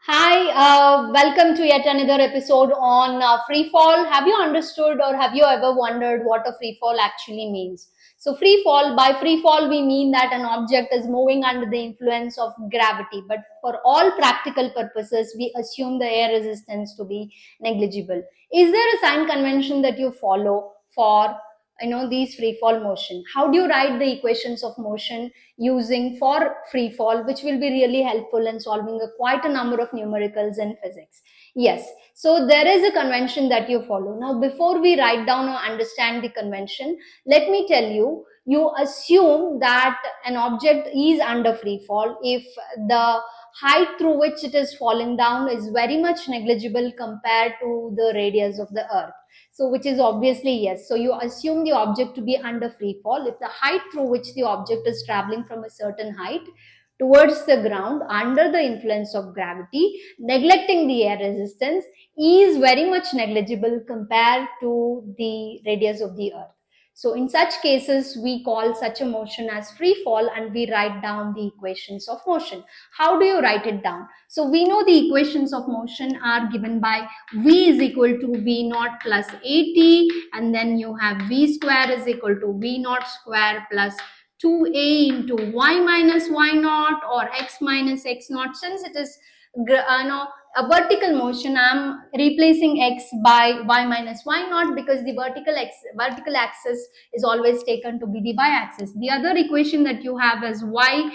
Hi, welcome to yet another episode on free fall. Have you understood or have you ever wondered what a free fall actually means? So, by free fall, we mean that an object is moving under the influence of gravity, but for all practical purposes, we assume the air resistance to be negligible. Is there a sign convention that you follow for these free fall motion? How do you write the equations of motion using for free fall, which will be really helpful in solving quite a number of numericals in physics? Yes, so there is a convention that you follow. Now, before we write down or understand the convention, let me tell you, you assume that an object is under free fall if the height through which it is falling down is very much negligible compared to the radius of the earth. So, which is obviously yes. So, you assume the object to be under free fall if the height through which the object is traveling from a certain height towards the ground under the influence of gravity, neglecting the air resistance, is very much negligible compared to the radius of the earth. So in such cases, we call such a motion as free fall and we write down the equations of motion. How do you write it down? So we know the equations of motion are given by V is equal to V naught plus AT, and then you have V square is equal to V naught square plus 2a into y minus y naught or x minus x naught. Since it is a vertical motion, I am replacing x by y minus y naught because the vertical axis is always taken to be the y axis. The other equation that you have is y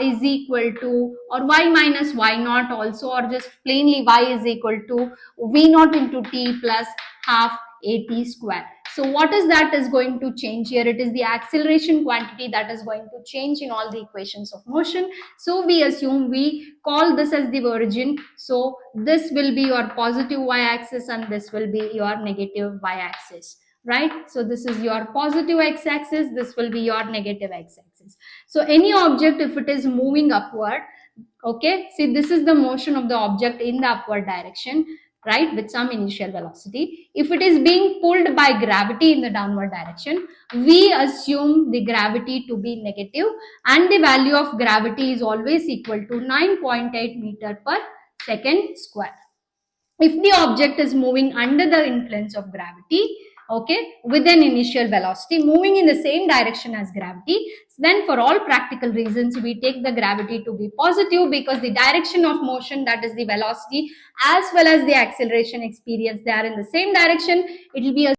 is equal to, or y minus y naught also, or just plainly y is equal to v naught into t plus half at square. So what is that is going to change here? It is the acceleration quantity that is going to change in all the equations of motion. So we assume we call this as the origin. So this will be your positive y-axis and this will be your negative y-axis, right? So this is your positive x-axis, this will be your negative x-axis. So any object, if it is moving upward, okay, see, this is the motion of the object in the upward direction, right, with some initial velocity. If it is being pulled by gravity in the downward direction, we assume the gravity to be negative and the value of gravity is always equal to 9.8 meter per second square. If the object is moving under the influence of gravity, okay, with an initial velocity moving in the same direction as gravity, then for all practical reasons we take the gravity to be positive because the direction of motion, that is the velocity as well as the acceleration experience, they are in the same direction. It will be a